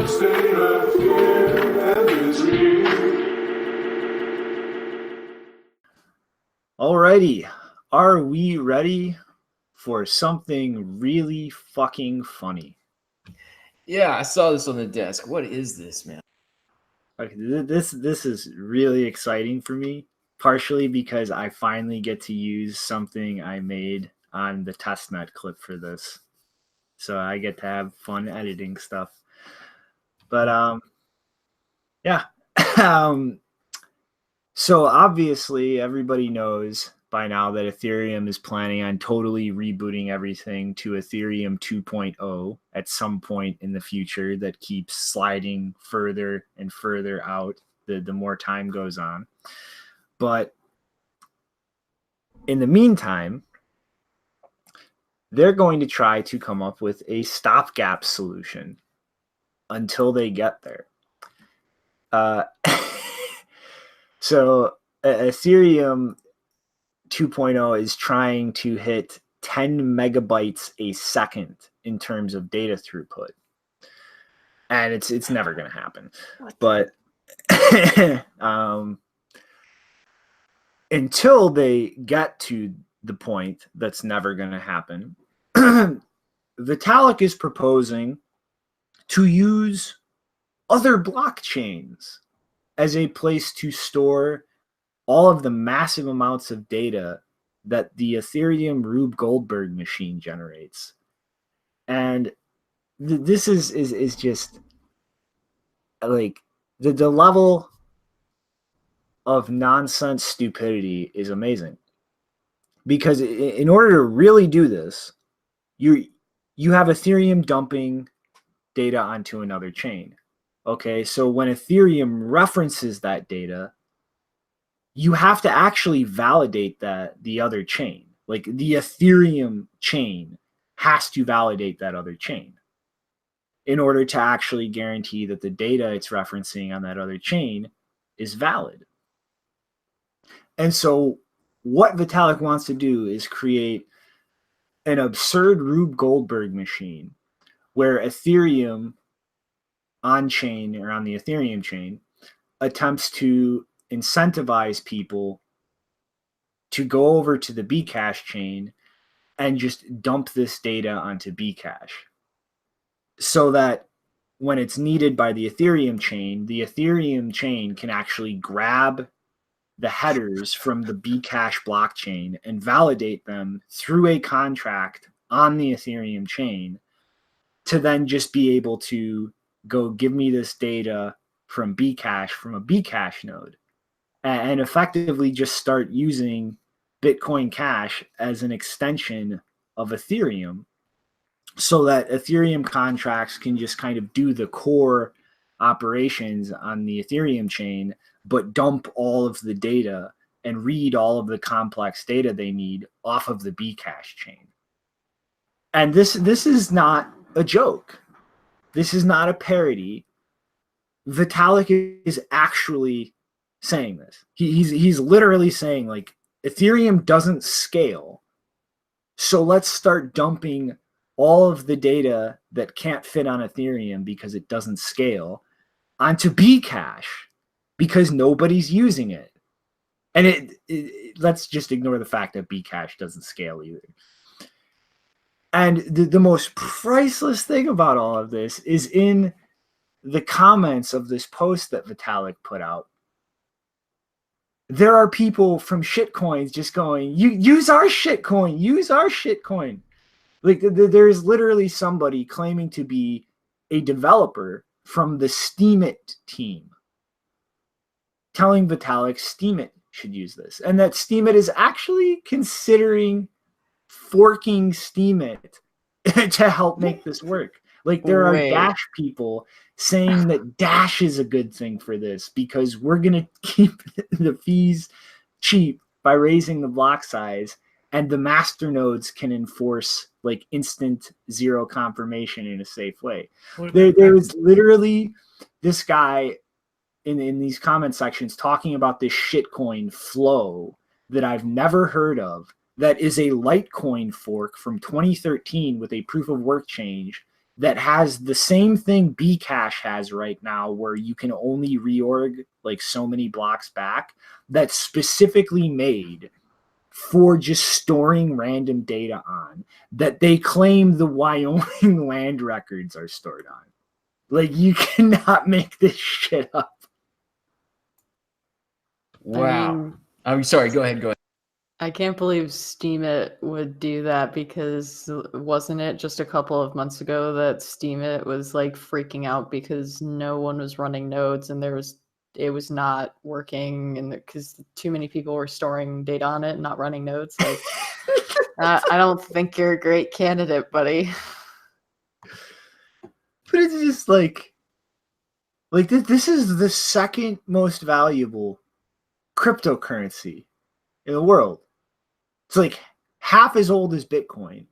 state of fear and misery. Alrighty, are we ready for something really fucking funny? Yeah, I saw this on the desk. What is this, man? Okay, this is really exciting for me, partially because I finally get to use something I made on the testnet clip for this. So I get to have fun editing stuff. But yeah. So obviously everybody knows by now that Ethereum is planning on totally rebooting everything to Ethereum 2.0 at some point in the future that keeps sliding further and further out the more time goes on. But in the meantime, they're going to try to come up with a stopgap solution until they get there. So Ethereum 2.0 is trying to hit 10 megabytes a second in terms of data throughput. And it's never going to happen. But until they get to the point that's never going to happen, Vitalik is proposing to use other blockchains as a place to store all of the massive amounts of data that the Ethereum Rube Goldberg machine generates. And this is just like the level of nonsense stupidity is amazing. Because in order to really do this, you have Ethereum dumping data onto another chain. Okay, so when Ethereum references that data, you have to actually validate that the other chain. Like the Ethereum chain has to validate that other chain in order to actually guarantee that the data it's referencing on that other chain is valid. And so what Vitalik wants to do is create an absurd Rube Goldberg machine where Ethereum on chain or on the Ethereum chain attempts to incentivize people to go over to the Bcash chain and just dump this data onto Bcash so that when it's needed by the Ethereum chain can actually grab the headers from the Bcash blockchain and validate them through a contract on the Ethereum chain to then just be able to go give me this data from Bcash from a Bcash node and effectively just start using Bitcoin Cash as an extension of Ethereum so that Ethereum contracts can just kind of do the core operations on the Ethereum chain, but dump all of the data and read all of the complex data they need off of the Bcash chain. And this is not a joke. This is not a parody. Vitalik is actually saying this. He's literally saying, like, Ethereum doesn't scale, so let's start dumping all of the data that can't fit on Ethereum because it doesn't scale onto Bcash because nobody's using it. And let's just ignore the fact that Bcash doesn't scale either. And the most priceless thing about all of this is in the comments of this post that Vitalik put out. There are people from shitcoins just going, use our shitcoin, use our shitcoin. Like there's literally somebody claiming to be a developer from the Steemit team telling Vitalik Steemit should use this. And that Steemit is actually considering forking Steemit to help make this work. Like there are Dash people saying that Dash is a good thing for this because we're going to keep the fees cheap by raising the block size, and the master nodes can enforce like instant zero confirmation in a safe way. There was literally this guy in these comment sections talking about this shitcoin Flow that I've never heard of, that is a Litecoin fork from 2013 with a proof of work change that has the same thing Bcash has right now, where you can only reorg like so many blocks back, that's specifically made for just storing random data on, that they claim the Wyoming land records are stored on. Like, you cannot make this shit up. Wow. I'm sorry. Go ahead. Go ahead. I can't believe Steemit would do that, because wasn't it just a couple of months ago that Steemit was like freaking out because no one was running nodes and it was not working, and because too many people were storing data on it and not running nodes. Like, I don't think you're a great candidate, buddy. But it's just like this is the second most valuable cryptocurrency in the world. It's like half as old as Bitcoin.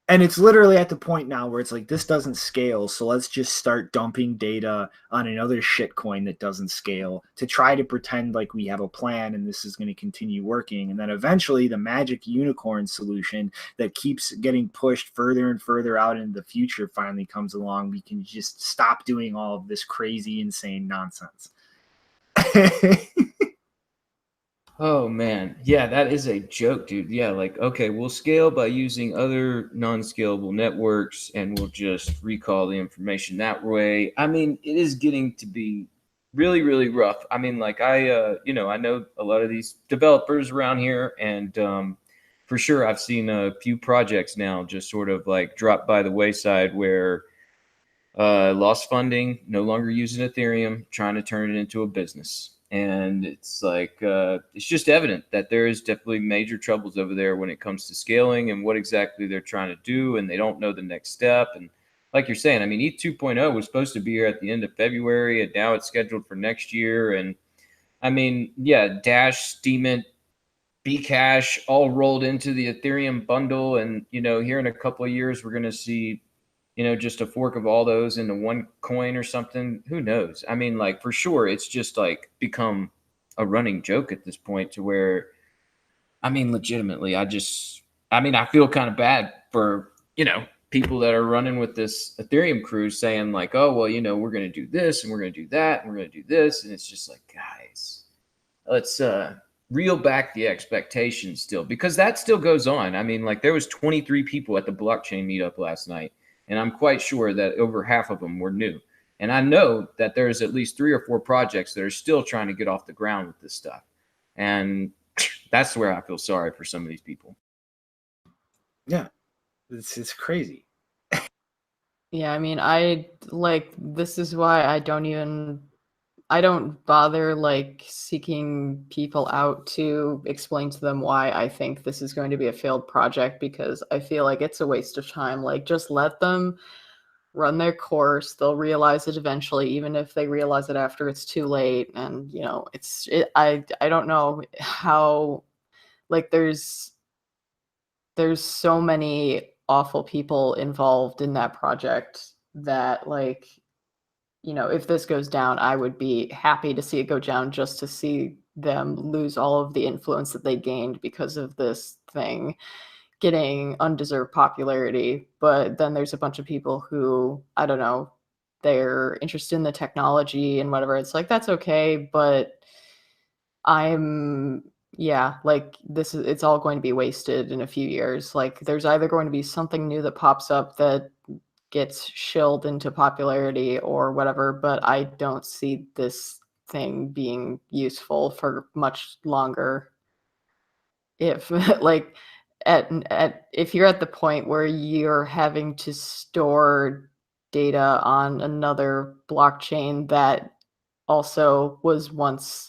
And it's literally at the point now where it's like, this doesn't scale, so let's just start dumping data on another shitcoin that doesn't scale to try to pretend like we have a plan and this is going to continue working. And then eventually the magic unicorn solution that keeps getting pushed further and further out into the future finally comes along. We can just stop doing all of this crazy, insane nonsense. Oh man, yeah, that is a joke, dude. Yeah, like, okay, we'll scale by using other non-scalable networks, and we'll just recall the information that way. I mean, it is getting to be really, really rough. I mean, like, I know a lot of these developers around here, and for sure, I've seen a few projects now just sort of like drop by the wayside where lost funding, no longer using Ethereum, trying to turn it into a business. And it's like, it's just evident that there is definitely major troubles over there when it comes to scaling and what exactly they're trying to do. And they don't know the next step. And like you're saying, I mean, ETH 2.0 was supposed to be here at the end of February, and now it's scheduled for next year. And I mean, yeah, Dash, Steemit, Bcash all rolled into the Ethereum bundle. And, here in a couple of years, we're going to see, just a fork of all those into one coin or something. Who knows? I mean, like, for sure, it's just like become a running joke at this point, to where, I mean, legitimately, I feel kind of bad for, people that are running with this Ethereum cruise saying like, oh, well, we're going to do this and we're going to do that and we're going to do this. And it's just like, guys, let's reel back the expectations still, because that still goes on. I mean, like, there was 23 people at the blockchain meetup last night. And I'm quite sure that over half of them were new. And I know that there's at least 3 or 4 projects that are still trying to get off the ground with this stuff. And that's where I feel sorry for some of these people. Yeah, it's crazy. Yeah, I mean, this is why I don't bother like seeking people out to explain to them why I think this is going to be a failed project, because I feel like it's a waste of time. Like, just let them run their course. They'll realize it eventually, even if they realize it after it's too late. And I don't know how, like, there's so many awful people involved in that project that, like, if this goes down, I would be happy to see it go down, just to see them lose all of the influence that they gained because of this thing getting undeserved popularity. But then there's a bunch of people who, I don't know, they're interested in the technology and whatever. It's like, that's okay, but it's all going to be wasted in a few years. Like, there's either going to be something new that pops up that gets shilled into popularity or whatever, but I don't see this thing being useful for much longer. If like if you're at the point where you're having to store data on another blockchain that also was once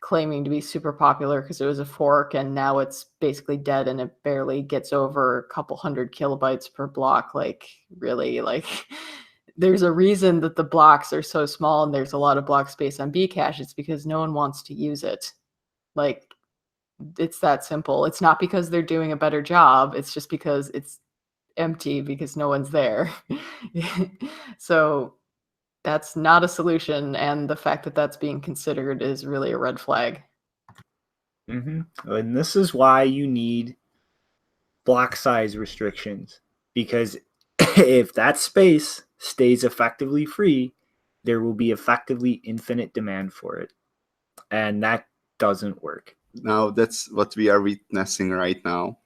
claiming to be super popular because it was a fork, and now it's basically dead and it barely gets over a couple hundred kilobytes per block. Like, really, like, there's a reason that the blocks are so small and there's a lot of block space on Bcash. It's because no one wants to use it. Like, it's that simple. It's not because they're doing a better job. It's just because it's empty because no one's there. So that's not a solution, and the fact that that's being considered is really a red flag. Mm-hmm. And this is why you need block size restrictions, because if that space stays effectively free, there will be effectively infinite demand for it. And that doesn't work. Now that's what we are witnessing right now.